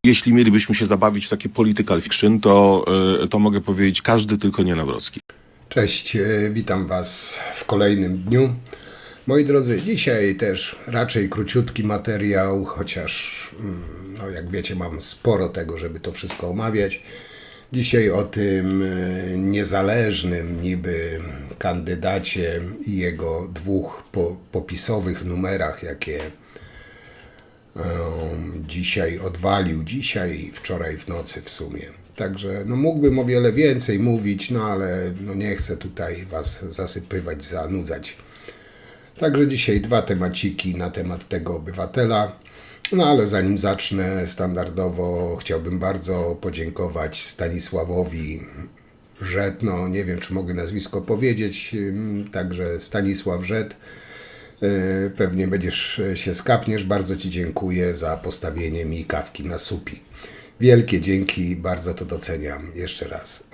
Jeśli mielibyśmy się zabawić w takie political fiction, to mogę powiedzieć każdy, tylko nie Nawrocki. Cześć, witam Was w kolejnym dniu. Moi drodzy, dzisiaj też raczej króciutki materiał, chociaż no jak wiecie, mam sporo tego, żeby to wszystko omawiać. Dzisiaj o tym niezależnym niby kandydacie i jego dwóch popisowych numerach, jakie dzisiaj odwalił, dzisiaj i wczoraj w nocy w sumie. Także no mógłbym o wiele więcej mówić, no ale no nie chcę tutaj Was zasypywać, zanudzać. Także dzisiaj dwa temaciki na temat tego obywatela. No ale zanim zacznę, standardowo chciałbym bardzo podziękować Stanisławowi Rzet. No nie wiem, czy mogę nazwisko powiedzieć, także Stanisław Rzet. Pewnie będziesz się skapniesz. Bardzo Ci dziękuję za postawienie mi kawki na supi. Wielkie dzięki, bardzo to doceniam. Jeszcze raz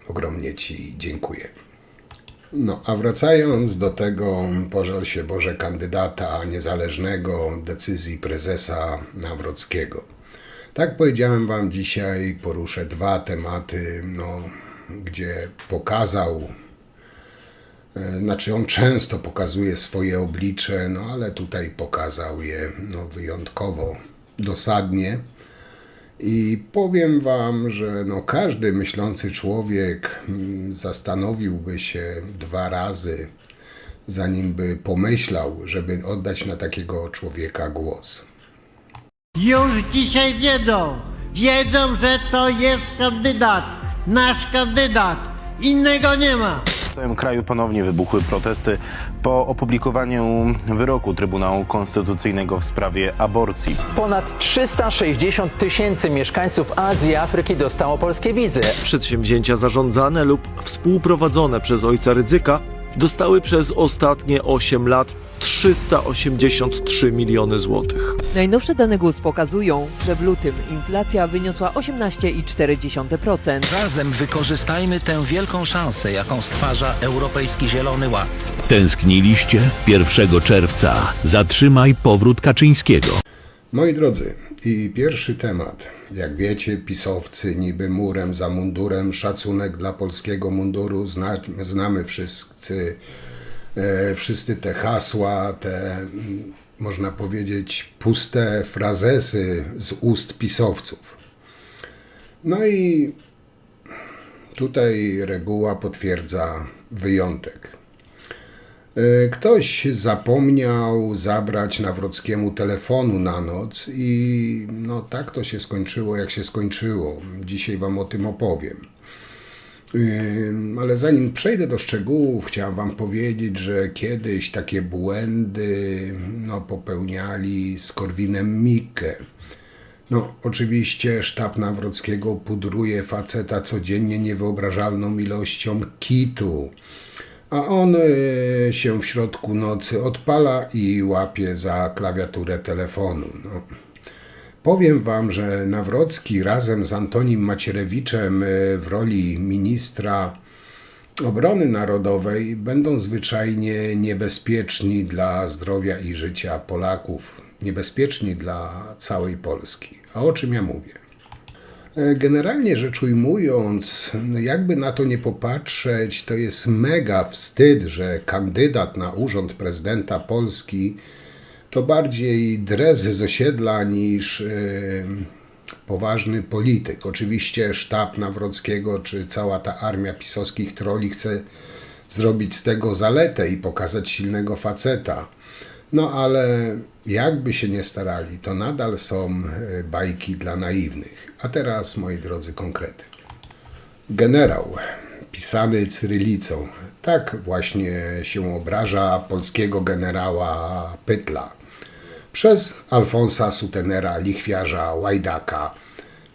ogromnie Ci dziękuję. No, a wracając do tego, pożal się Boże, kandydata niezależnego, decyzji prezesa Nawrockiego. Tak powiedziałem Wam, dzisiaj poruszę dwa tematy, no, gdzie pokazał, znaczy on często pokazuje swoje oblicze, no ale tutaj pokazał je no, wyjątkowo dosadnie. I powiem Wam, że no, każdy myślący człowiek zastanowiłby się dwa razy, zanim by pomyślał, żeby oddać na takiego człowieka głos. Już dzisiaj wiedzą, że to jest kandydat, nasz kandydat, innego nie ma. W całym kraju ponownie wybuchły protesty po opublikowaniu wyroku Trybunału Konstytucyjnego w sprawie aborcji. Ponad 360 tysięcy mieszkańców Azji i Afryki dostało polskie wizy. Przedsięwzięcia zarządzane lub współprowadzone przez ojca Rydzyka dostały przez ostatnie 8 lat 383 miliony złotych. Najnowsze dane GUS pokazują, że w lutym inflacja wyniosła 18,4%. Razem wykorzystajmy tę wielką szansę, jaką stwarza Europejski Zielony Ład. Tęskniliście? 1 czerwca zatrzymaj powrót Kaczyńskiego. Moi drodzy, i pierwszy temat. Jak wiecie, pisowcy niby murem za mundurem, szacunek dla polskiego munduru, znamy wszyscy te hasła, te można powiedzieć puste frazesy z ust pisowców. No i tutaj reguła potwierdza wyjątek. Ktoś zapomniał zabrać Nawrockiemu telefonu na noc i no tak to się skończyło, jak się skończyło. Dzisiaj Wam o tym opowiem. Ale zanim przejdę do szczegółów, chciałem Wam powiedzieć, że kiedyś takie błędy no, popełniali z Korwinem-Mikke. No, oczywiście sztab Nawrockiego pudruje faceta codziennie niewyobrażalną ilością kitu, a on się w środku nocy odpala i łapie za klawiaturę telefonu. No. Powiem Wam, że Nawrocki razem z Antonim Macierewiczem w roli ministra obrony narodowej będą zwyczajnie niebezpieczni dla zdrowia i życia Polaków, niebezpieczni dla całej Polski. A o czym ja mówię? Generalnie rzecz ujmując, jakby na to nie popatrzeć, to jest mega wstyd, że kandydat na urząd prezydenta Polski to bardziej dres z osiedla niż poważny polityk. Oczywiście sztab Nawrockiego czy cała ta armia pisowskich troli chce zrobić z tego zaletę i pokazać silnego faceta. No ale jakby się nie starali, to nadal są bajki dla naiwnych. A teraz, moi drodzy, konkrety. Generał, pisany cyrylicą, tak właśnie się obraża polskiego generała Pytla przez Alfonsa Sutenera, lichwiarza, łajdaka,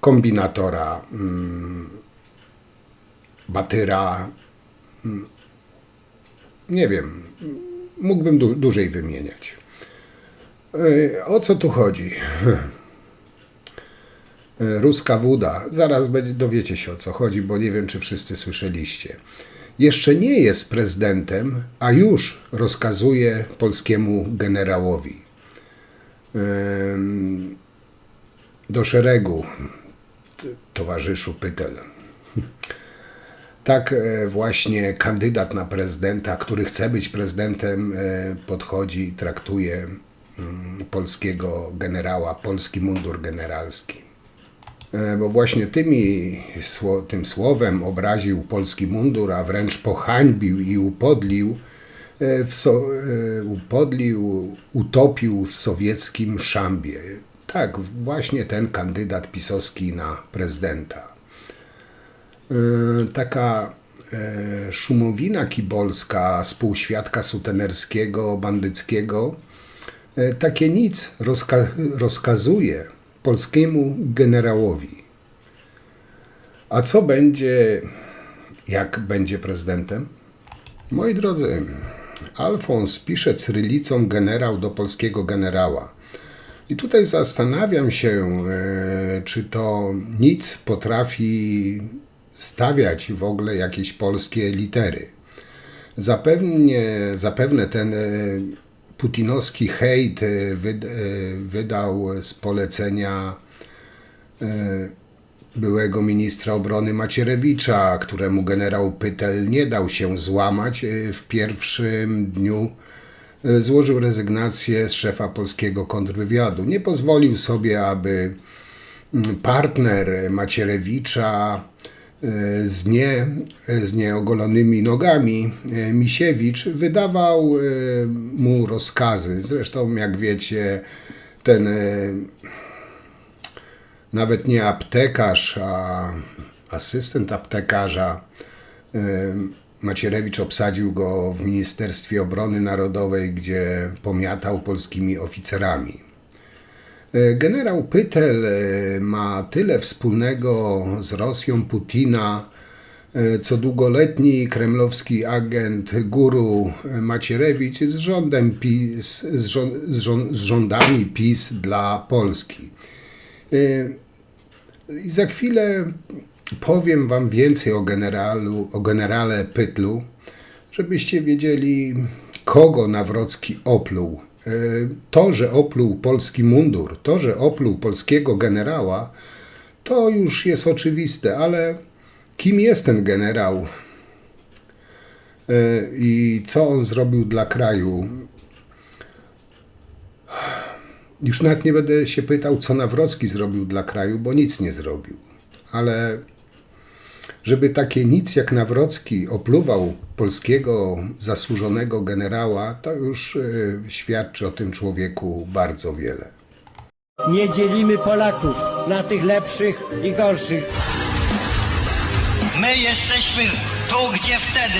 kombinatora, batyra, nie wiem, mógłbym dłużej wymieniać. O co tu chodzi? Ruska Wuda. Zaraz dowiecie się, o co chodzi, bo nie wiem, czy wszyscy słyszeliście. Jeszcze nie jest prezydentem, a już rozkazuje polskiemu generałowi. Do szeregu, towarzyszu Pytel. Tak właśnie kandydat na prezydenta, który chce być prezydentem, podchodzi i traktuje polskiego generała, polski mundur generalski. Bo właśnie tym słowem obraził polski mundur, a wręcz pohańbił i utopił w sowieckim szambie. Tak, właśnie ten kandydat pisowski na prezydenta. Taka szumowina kibolska spółświadka sutenerskiego, bandyckiego, takie nic rozkazuje polskiemu generałowi. A co będzie, jak będzie prezydentem? Moi drodzy, Alfons pisze cyrylicą generał do polskiego generała. I tutaj zastanawiam się, czy to nic potrafi stawiać w ogóle jakieś polskie litery. Zapewne ten putinowski hejt wydał z polecenia byłego ministra obrony Macierewicza, któremu generał Pytel nie dał się złamać. W pierwszym dniu złożył rezygnację z szefa polskiego kontrwywiadu. Nie pozwolił sobie, aby partner Macierewicza z nieogolonymi nogami, Misiewicz, wydawał mu rozkazy. Zresztą, jak wiecie, ten nawet nie aptekarz, a asystent aptekarza, Macierewicz obsadził go w Ministerstwie Obrony Narodowej, gdzie pomiatał polskimi oficerami. Generał Pytel ma tyle wspólnego z Rosją Putina, co długoletni kremlowski agent guru Macierewicz z rządami PiS dla Polski. I za chwilę powiem wam więcej o generale Pytlu, żebyście wiedzieli, kogo Nawrocki opluł. To, że opluł polski mundur, to, że opluł polskiego generała, to już jest oczywiste, ale kim jest ten generał i co on zrobił dla kraju? Już nawet nie będę się pytał, co Nawrocki zrobił dla kraju, bo nic nie zrobił. Ale żeby takie nic jak Nawrocki opluwał polskiego zasłużonego generała, to już świadczy o tym człowieku bardzo wiele. Nie dzielimy Polaków na tych lepszych i gorszych. My jesteśmy tu, gdzie wtedy.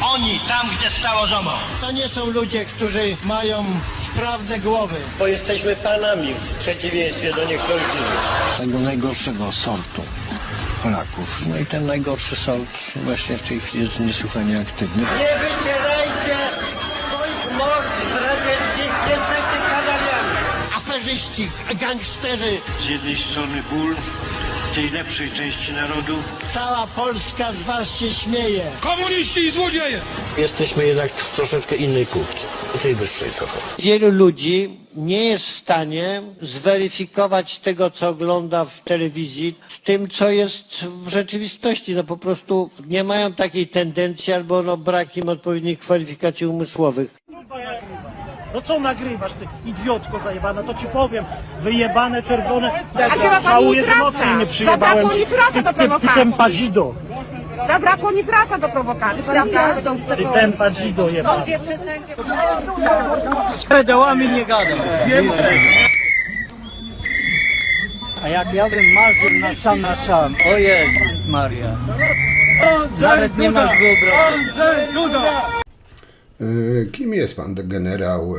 Oni tam, gdzie stało ZOMO. To nie są ludzie, którzy mają sprawne głowy. Bo jesteśmy panami w przeciwieństwie do niektórych innych. Tego najgorszego sortu Polaków. No i ten najgorszy sort właśnie w tej chwili jest niesłychanie aktywny. Nie wycierajcie swoich mord zdradzieckich, jesteście kanaliami. Aferzyści, gangsterzy. Z jednej strony ból tej lepszej części narodu. Cała Polska z was się śmieje. Komuniści i złodzieje! Jesteśmy jednak w troszeczkę innej półki, tej wyższej trochę. Wielu ludzi nie jest w stanie zweryfikować tego, co ogląda w telewizji, z tym, co jest w rzeczywistości. No po prostu nie mają takiej tendencji albo brak im odpowiednich kwalifikacji umysłowych. No co nagrywasz, ty idiotka zajebana, to ci powiem, wyjebane czerwone, żałuję, że nocy nie przyjebałem, ty tempadzido. Zabrakło mi trasa do prowokacji, prawda? Ty tempadzido jebana. Z pedałami nie gadam. A jak ja bym marzył na sam, o Jezus Maria, nawet nie masz wyobrażenia. Kim jest pan generał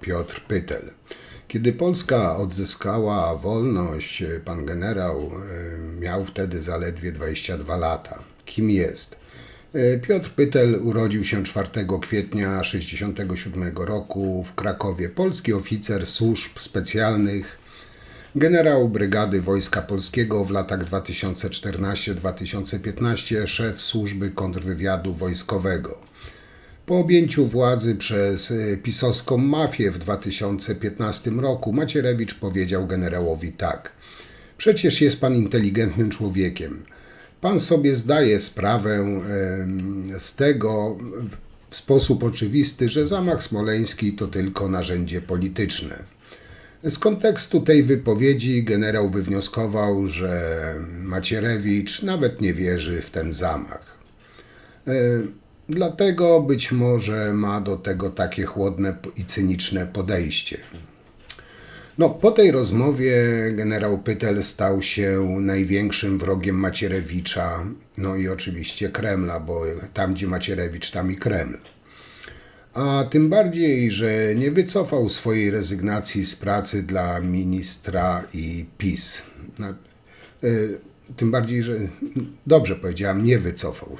Piotr Pytel? Kiedy Polska odzyskała wolność, pan generał miał wtedy zaledwie 22 lata. Kim jest? Piotr Pytel urodził się 4 kwietnia 1967 roku w Krakowie. Polski oficer służb specjalnych, generał Brygady Wojska Polskiego w latach 2014-2015, szef służby kontrwywiadu wojskowego. Po objęciu władzy przez pisowską mafię w 2015 roku Macierewicz powiedział generałowi tak: przecież jest pan inteligentnym człowiekiem. Pan sobie zdaje sprawę z tego w sposób oczywisty, że zamach smoleński to tylko narzędzie polityczne. Z kontekstu tej wypowiedzi generał wywnioskował, że Macierewicz nawet nie wierzy w ten zamach. Dlatego być może ma do tego takie chłodne i cyniczne podejście. No, po tej rozmowie generał Pytel stał się największym wrogiem Macierewicza, no i oczywiście Kremla, bo tam gdzie Macierewicz, tam i Kreml. A tym bardziej, że nie wycofał swojej rezygnacji z pracy dla ministra i PiS. Tym bardziej, że dobrze powiedziałem, nie wycofał.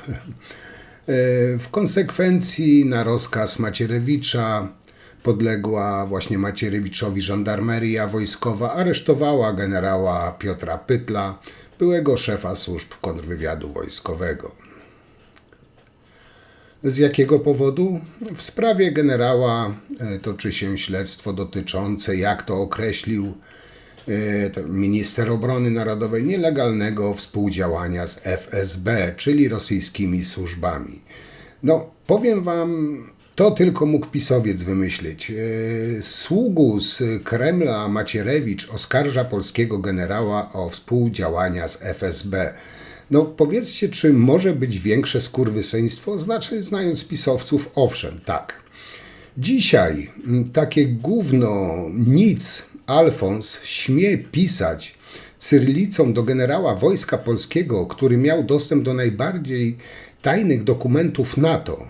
W konsekwencji na rozkaz Macierewicza podległa właśnie Macierewiczowi żandarmeria wojskowa aresztowała generała Piotra Pytla, byłego szefa służb kontrwywiadu wojskowego. Z jakiego powodu? W sprawie generała toczy się śledztwo dotyczące, jak to określił minister obrony narodowej, nielegalnego współdziałania z FSB, czyli rosyjskimi służbami. No, powiem wam, to tylko mógł pisowiec wymyślić. Sługus Kremla Macierewicz oskarża polskiego generała o współdziałania z FSB. No powiedzcie, czy może być większe skurwysyństwo? Znaczy, znając pisowców, owszem, tak. Dzisiaj takie gówno, nic, Alfons śmie pisać cyrylicą do generała Wojska Polskiego, który miał dostęp do najbardziej tajnych dokumentów NATO.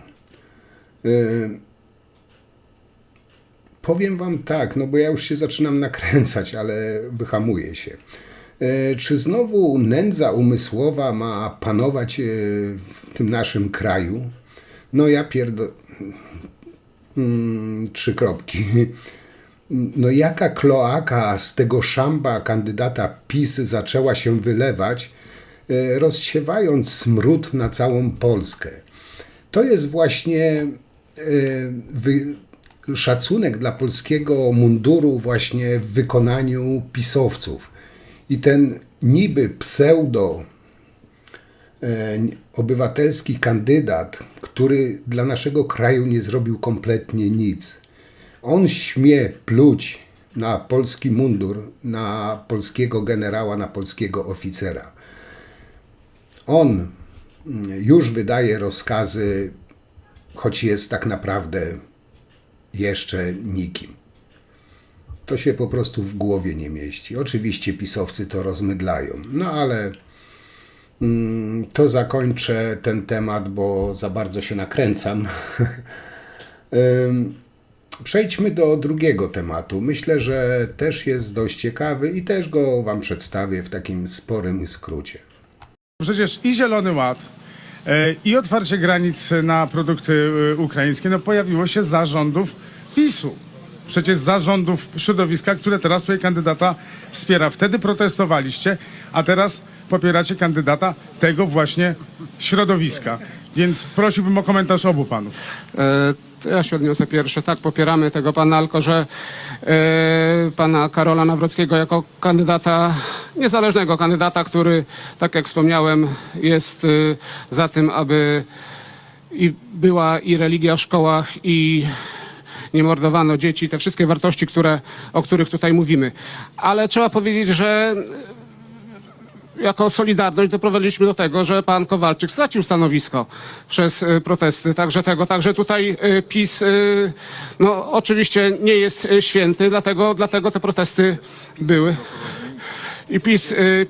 Powiem wam tak, no bo ja już się zaczynam nakręcać, ale wyhamuję się. Czy znowu nędza umysłowa ma panować w tym naszym kraju? No ja trzy kropki. No jaka kloaka z tego szamba kandydata PiS zaczęła się wylewać, rozsiewając smród na całą Polskę. To jest właśnie szacunek dla polskiego munduru właśnie w wykonaniu pisowców. I ten niby pseudo obywatelski kandydat, który dla naszego kraju nie zrobił kompletnie nic. On śmie pluć na polski mundur, na polskiego generała, na polskiego oficera. On już wydaje rozkazy, choć jest tak naprawdę jeszcze nikim. To się po prostu w głowie nie mieści. Oczywiście pisowcy to rozmydlają, no ale to zakończę ten temat, bo za bardzo się nakręcam. Przejdźmy do drugiego tematu. Myślę, że też jest dość ciekawy i też go wam przedstawię w takim sporym skrócie. Przecież i Zielony Ład, i otwarcie granic na produkty ukraińskie pojawiło się za rządów PiS-u. Przecież za rządów środowiska, które teraz tutaj kandydata wspiera. Wtedy protestowaliście, a teraz popieracie kandydata tego właśnie środowiska. Więc prosiłbym o komentarz obu panów. To ja się odniosę pierwszy. Tak, popieramy tego pana, tylko że pana Karola Nawrockiego jako kandydata, niezależnego kandydata, który, tak jak wspomniałem, jest za tym, aby była i religia w szkołach, i nie mordowano dzieci, te wszystkie wartości, o których tutaj mówimy. Ale trzeba powiedzieć, że jako Solidarność doprowadziliśmy do tego, że pan Kowalczyk stracił stanowisko przez protesty. Także tutaj PiS oczywiście nie jest święty, dlatego te protesty były. I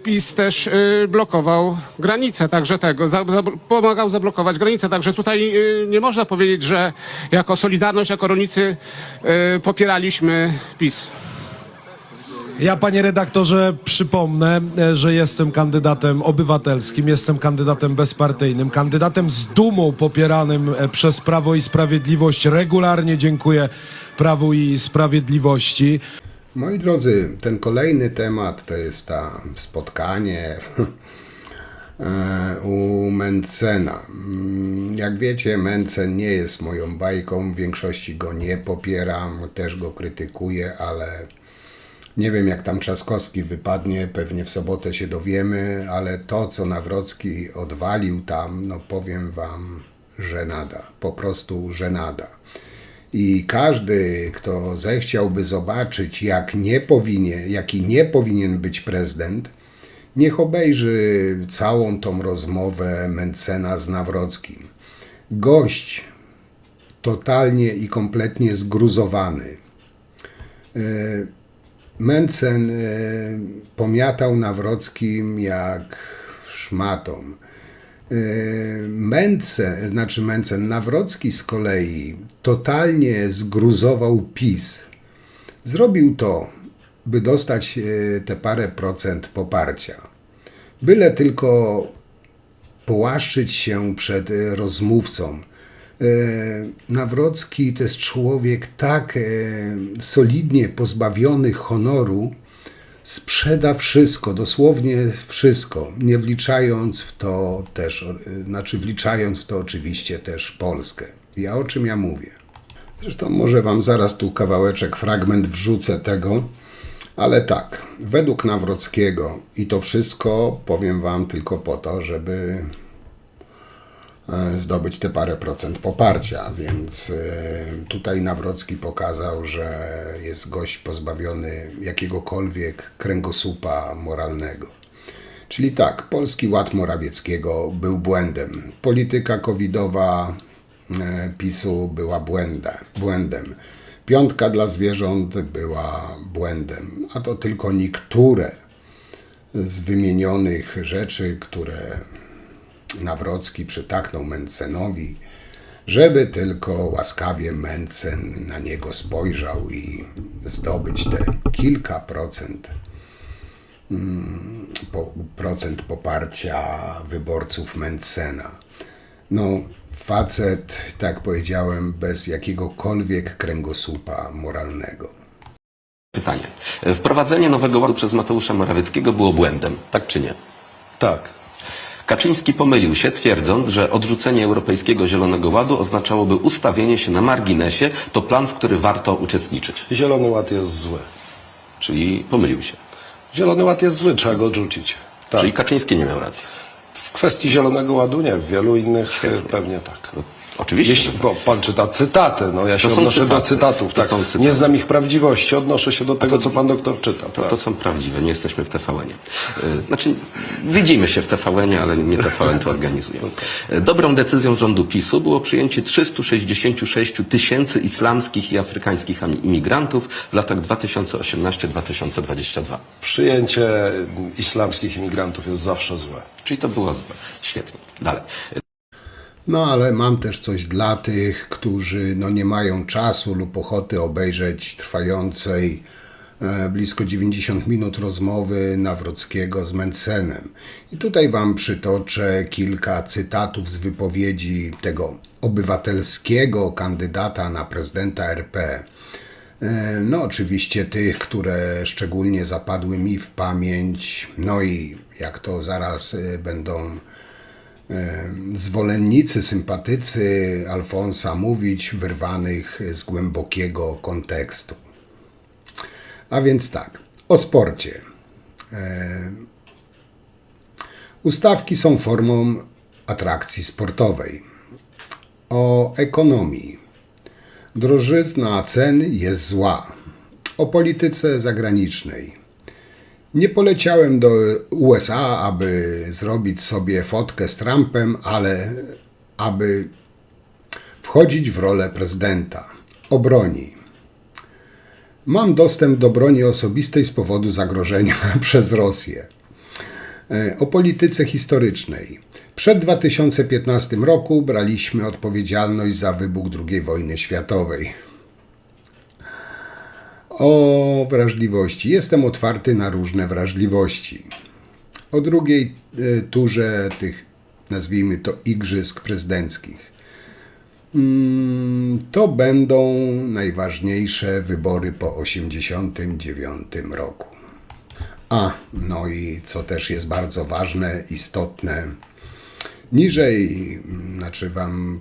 PiS też blokował granice, pomagał zablokować granice. Także tutaj nie można powiedzieć, że jako Solidarność, jako rolnicy popieraliśmy PiS. Ja, panie redaktorze, przypomnę, że jestem kandydatem obywatelskim, jestem kandydatem bezpartyjnym, kandydatem z dumą popieranym przez Prawo i Sprawiedliwość. Regularnie dziękuję Prawu i Sprawiedliwości. Moi drodzy, ten kolejny temat to jest spotkanie u Mentzena. Jak wiecie, Mentzen nie jest moją bajką, w większości go nie popieram, też go krytykuję, ale nie wiem, jak tam Trzaskowski wypadnie, pewnie w sobotę się dowiemy, ale to, co Nawrocki odwalił tam, no powiem wam, żenada, po prostu żenada. I każdy, kto zechciałby zobaczyć, jaki nie powinien być prezydent, niech obejrzy całą tą rozmowę Mentzena z Nawrockim. Gość totalnie i kompletnie zgruzowany. Mentzen pomiatał Nawrockim jak szmatą. Nawrocki z kolei totalnie zgruzował PiS. Zrobił to, by dostać te parę procent poparcia. Byle tylko połaszczyć się przed rozmówcą. Nawrocki to jest człowiek tak solidnie pozbawiony honoru, sprzeda wszystko, dosłownie wszystko, nie wliczając w to też, wliczając w to oczywiście też Polskę. O czym ja mówię? Zresztą może wam zaraz tu kawałeczek, fragment wrzucę tego, ale tak, według Nawrockiego i to wszystko powiem wam tylko po to, żeby zdobyć te parę procent poparcia, więc tutaj Nawrocki pokazał, że jest gość pozbawiony jakiegokolwiek kręgosłupa moralnego. Czyli tak, Polski Ład Morawieckiego był błędem. Polityka covidowa PiS-u była błędem. Piątka dla zwierząt była błędem. A to tylko niektóre z wymienionych rzeczy, które Nawrocki przytaknął Mentzenowi, żeby tylko łaskawie Mentzen na niego spojrzał i zdobyć te kilka procent poparcia wyborców Mentzena. No, facet, tak jak powiedziałem, bez jakiegokolwiek kręgosłupa moralnego. Pytanie. Wprowadzenie Nowego Ładu przez Mateusza Morawieckiego było błędem, tak czy nie? Tak. Kaczyński pomylił się, twierdząc, że odrzucenie Europejskiego Zielonego Ładu oznaczałoby ustawienie się na marginesie. To plan, w który warto uczestniczyć. Zielony Ład jest zły. Czyli pomylił się. Zielony Ład jest zły, trzeba go odrzucić. Tak. Czyli Kaczyński nie miał racji. W kwestii Zielonego Ładu nie, w wielu innych pewnie tak. Oczywiście. Jeśli pan czyta cytaty, no ja się odnoszę do cytatów, tak. Nie znam ich prawdziwości, odnoszę się do tego, co pan doktor czyta. To są prawdziwe, nie jesteśmy w TVN-ie. Znaczy, widzimy się w TVN-ie, ale nie TVN to organizuje. Dobrą decyzją rządu PiS-u było przyjęcie 366 000 islamskich i afrykańskich imigrantów w latach 2018-2022. Przyjęcie islamskich imigrantów jest zawsze złe. Czyli to było złe. Świetnie. Dalej. No ale mam też coś dla tych, którzy nie mają czasu lub ochoty obejrzeć trwającej blisko 90 minut rozmowy Nawrockiego z Mentzenem. I tutaj wam przytoczę kilka cytatów z wypowiedzi tego obywatelskiego kandydata na prezydenta RP. No oczywiście tych, które szczególnie zapadły mi w pamięć, no i jak to zaraz będą zwolennicy, sympatycy Alfonsa mówić, wyrwanych z głębokiego kontekstu. A więc tak, o sporcie. Ustawki są formą atrakcji sportowej. O ekonomii. Drożyzna cen jest zła. O polityce zagranicznej. Nie poleciałem do USA, aby zrobić sobie fotkę z Trumpem, ale aby wchodzić w rolę prezydenta. O broni. Mam dostęp do broni osobistej z powodu zagrożenia przez Rosję. O polityce historycznej. Przed 2015 roku braliśmy odpowiedzialność za wybuch II wojny światowej. O wrażliwości. Jestem otwarty na różne wrażliwości. O drugiej turze tych, nazwijmy to, igrzysk prezydenckich. To będą najważniejsze wybory po 1989 roku. No i co też jest bardzo ważne, istotne, niżej, znaczy wam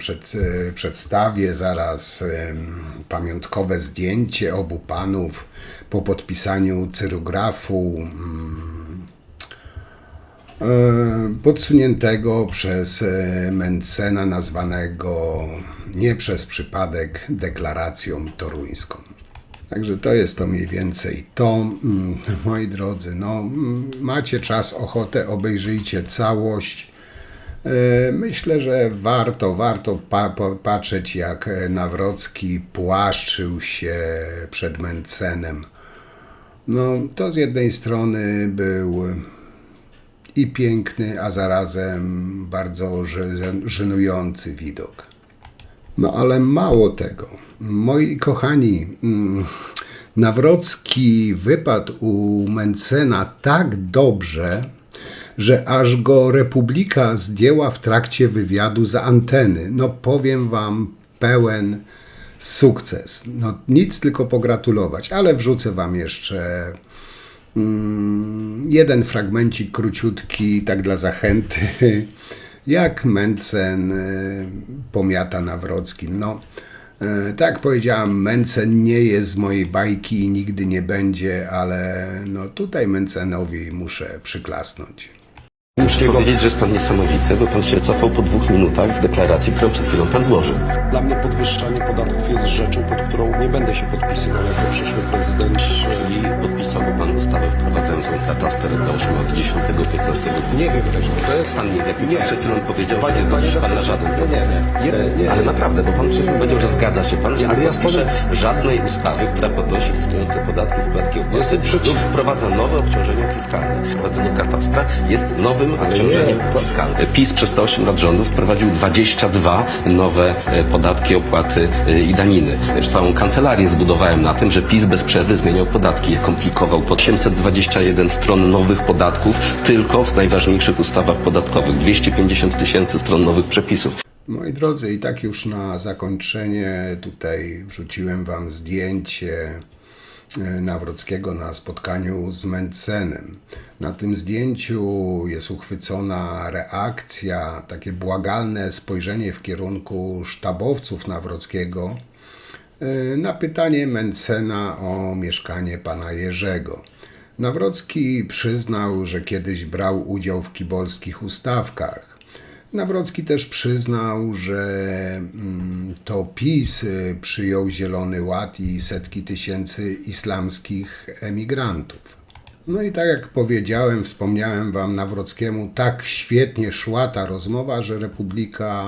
przedstawię zaraz pamiątkowe zdjęcie obu panów po podpisaniu cyrografu podsuniętego przez Mentzena, nazwanego nie przez przypadek deklaracją toruńską. Także to jest to mniej więcej to, moi drodzy, no macie czas, ochotę, obejrzyjcie całość. Myślę, że warto patrzeć, jak Nawrocki płaszczył się przed Mentzenem. No to z jednej strony był i piękny, a zarazem bardzo żenujący widok. No ale mało tego, moi kochani, Nawrocki wypadł u Mentzena tak dobrze, że aż go Republika zdjęła w trakcie wywiadu z anteny. No powiem wam, pełen sukces. No nic, tylko pogratulować, ale wrzucę wam jeszcze jeden fragmencik króciutki, tak dla zachęty, jak Mentzen pomiata Nawrockim. No, tak jak powiedziałam, Mentzen nie jest z mojej bajki i nigdy nie będzie, ale no tutaj Mentzenowi muszę przyklasnąć. Muszę powiedzieć, że jest pan niesamowity, bo pan się cofał po 2 minutach z deklaracji, którą przed chwilą pan złożył. Dla mnie podwyższanie podatków jest rzeczą, pod którą nie będę się podpisywał jako przyszły prezydent. Czyli podpisałby pan ustawę wprowadzającą kataster, załóżmy od 10-15 Nie wiem też, to jest... Pan nie wie, przed chwilą powiedział, że nie zgodzi się pan na żaden temat. Nie. Ale naprawdę, bo pan przed chwilą powiedział, że zgadza się pan, że nie podpisze żadnej ustawy, która podnosi istniejące podatki, składki, opłaty lub wprowadza nowe obciążenia fiskalne. Wprowadzenie katastra jest nowym obciążeniem fiskalnym. PiS przez te 8 lat rządów wprowadził 22 nowe podatki, opłaty i daniny. Całą kancelarię zbudowałem na tym, że PiS bez przerwy zmieniał podatki, je komplikował. Po 821 stron nowych podatków tylko w najważniejszych ustawach podatkowych. 250 000 stron nowych przepisów. Moi drodzy, i tak już na zakończenie tutaj wrzuciłem wam zdjęcie Nawrockiego na spotkaniu z Mentzenem. Na tym zdjęciu jest uchwycona reakcja, takie błagalne spojrzenie w kierunku sztabowców Nawrockiego na pytanie Mentzena o mieszkanie pana Jerzego. Nawrocki przyznał, że kiedyś brał udział w kibolskich ustawkach. Nawrocki też przyznał, że to PiS przyjął Zielony Ład i setki tysięcy islamskich emigrantów. No i tak jak powiedziałem, wspomniałem wam, Nawrockiemu tak świetnie szła ta rozmowa, że Republika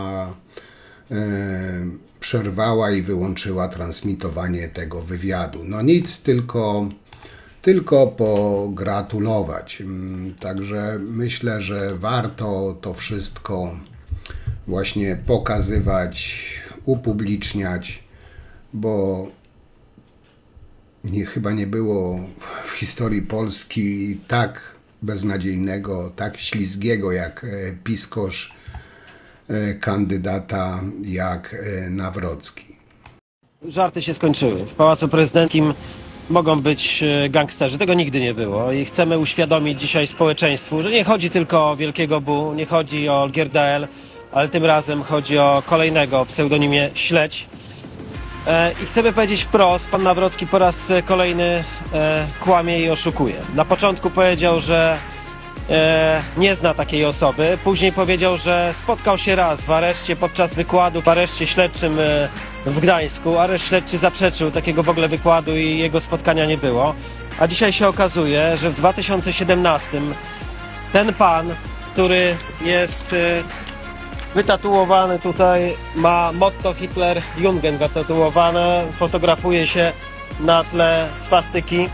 przerwała i wyłączyła transmitowanie tego wywiadu. No nic, tylko pogratulować. Także myślę, że warto to wszystko właśnie pokazywać, upubliczniać, bo chyba nie było w historii Polski tak beznadziejnego, tak ślizgiego jak piskosz kandydata jak Nawrocki. Żarty się skończyły. W Pałacu Prezydenckim mogą być gangsterzy. Tego nigdy nie było i chcemy uświadomić dzisiaj społeczeństwu, że nie chodzi tylko o Wielkiego Bu, nie chodzi o Gierdael, ale tym razem chodzi o kolejnego o pseudonimie Śledź. I chcemy powiedzieć wprost, pan Nawrocki po raz kolejny kłamie i oszukuje. Na początku powiedział, że nie zna takiej osoby, później powiedział, że spotkał się raz w areszcie podczas wykładu w areszcie śledczym w Gdańsku. Areszt śledczy zaprzeczył takiego w ogóle wykładu i jego spotkania nie było. A dzisiaj się okazuje, że w 2017 ten pan, który jest wytatuowany tutaj, ma motto Hitler Jungen wytatuowane, fotografuje się na tle swastyki.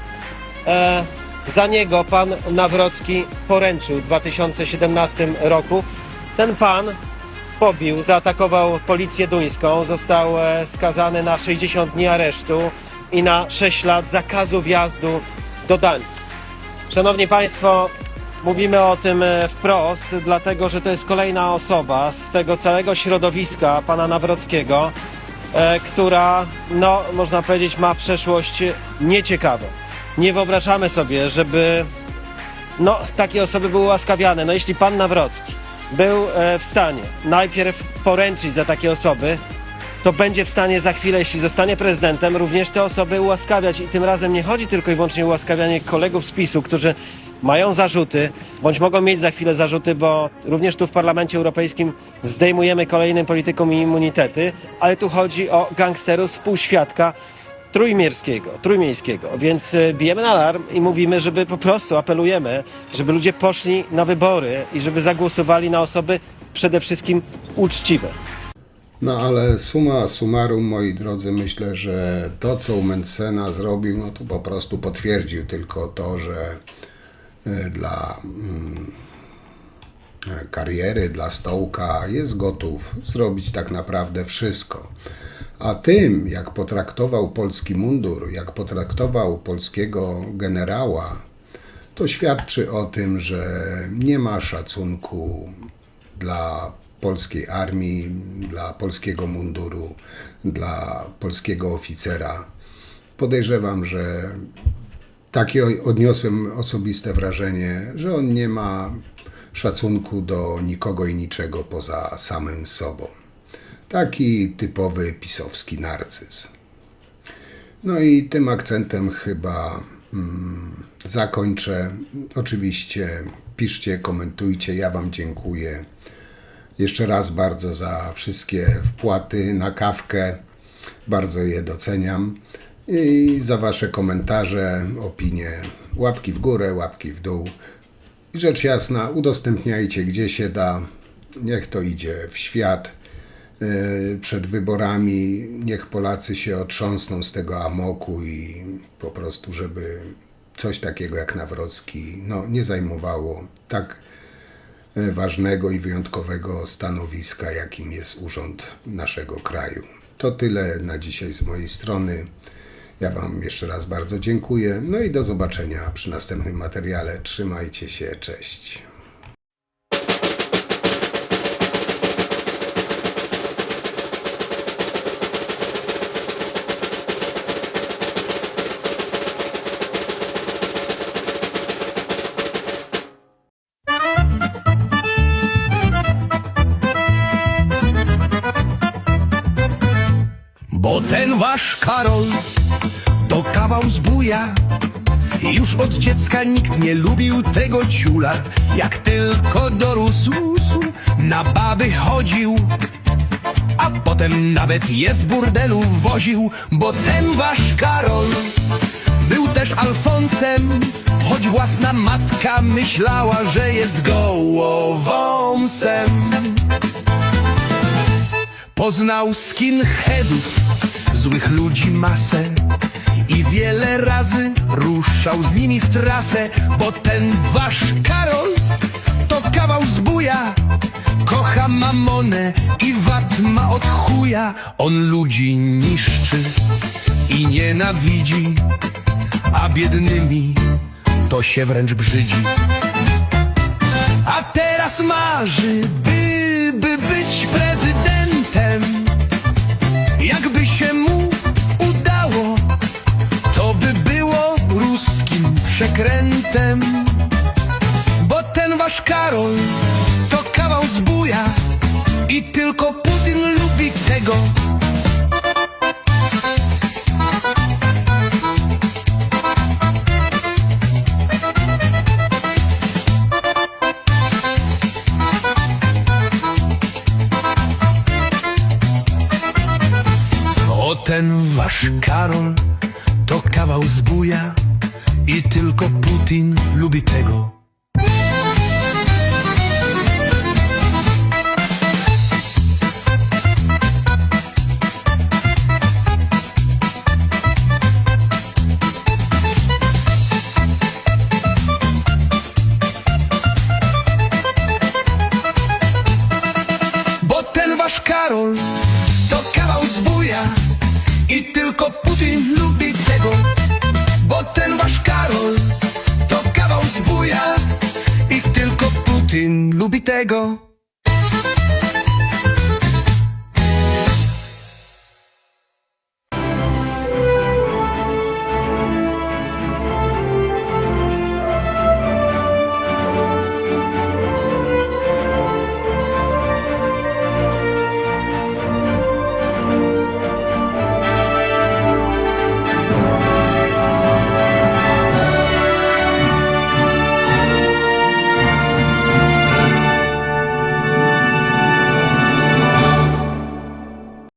Za niego pan Nawrocki poręczył w 2017 roku. Ten pan pobił, zaatakował policję duńską, został skazany na 60 dni aresztu i na 6 lat zakazu wjazdu do Danii. Szanowni Państwo, mówimy o tym wprost, dlatego że to jest kolejna osoba z tego całego środowiska pana Nawrockiego, która, no, można powiedzieć, ma przeszłość nieciekawą. Nie wyobrażamy sobie, żeby no takie osoby były ułaskawiane. No jeśli pan Nawrocki był w stanie najpierw poręczyć za takie osoby, to będzie w stanie za chwilę, jeśli zostanie prezydentem, również te osoby ułaskawiać. I tym razem nie chodzi tylko i wyłącznie o ułaskawianie kolegów z PiS-u, którzy mają zarzuty, bądź mogą mieć za chwilę zarzuty, bo również tu w Parlamencie Europejskim zdejmujemy kolejnym politykom immunitety, ale tu chodzi o gangsterów współświadka trójmiejskiego. Więc bijemy na alarm i mówimy, żeby po prostu apelujemy, żeby ludzie poszli na wybory i żeby zagłosowali na osoby przede wszystkim uczciwe. No ale summa summarum, moi drodzy, myślę, że to, co u Mentzena zrobił, no to po prostu potwierdził tylko to, że dla kariery, dla stołka jest gotów zrobić tak naprawdę wszystko. A tym, jak potraktował polski mundur, jak potraktował polskiego generała, to świadczy o tym, że nie ma szacunku dla polskiej armii, dla polskiego munduru, dla polskiego oficera. Podejrzewam, że takie odniosłem osobiste wrażenie, że on nie ma szacunku do nikogo i niczego poza samym sobą. Taki typowy pisowski narcyz. No i tym akcentem chyba zakończę. Oczywiście piszcie, komentujcie, ja wam dziękuję. Jeszcze raz bardzo za wszystkie wpłaty na kawkę, bardzo je doceniam. I za wasze komentarze, opinie, łapki w górę, łapki w dół. I rzecz jasna, udostępniajcie gdzie się da, niech to idzie w świat. Przed wyborami niech Polacy się otrząsną z tego amoku i po prostu, żeby coś takiego jak Nawrocki nie zajmowało tak ważnego i wyjątkowego stanowiska, jakim jest urząd naszego kraju. To tyle na dzisiaj z mojej strony. Ja wam jeszcze raz bardzo dziękuję. No i do zobaczenia przy następnym materiale. Trzymajcie się, cześć. Bo ten wasz Karol to kawał zbója. Już od dziecka nikt nie lubił tego ciula. Jak tylko dorósł, na baby chodził, a potem nawet je z burdelu woził. Bo ten wasz Karol był też Alfonsem, choć własna matka myślała, że jest gołowąsem. Poznał skinheadów, złych ludzi masę i wiele razy ruszał z nimi w trasę. Bo ten wasz Karol to kawał zbója, kocha mamonę i VAT ma od chuja. On ludzi niszczy i nienawidzi, a biednymi to się wręcz brzydzi. A teraz marzy, by być prezydentem. Jakby się mu udało, to by było ruskim przekrętem. Bo ten wasz Karol to kawał zbója i tylko Putin lubi tego. O ten wasz Karol to kawał zbója i tylko Putin lubi tego. Bo ten wasz Karol to kawał zbója i tylko Putin lubi tego. Bo ten wasz Karol to kawał zbója i tylko Putin lubi tego.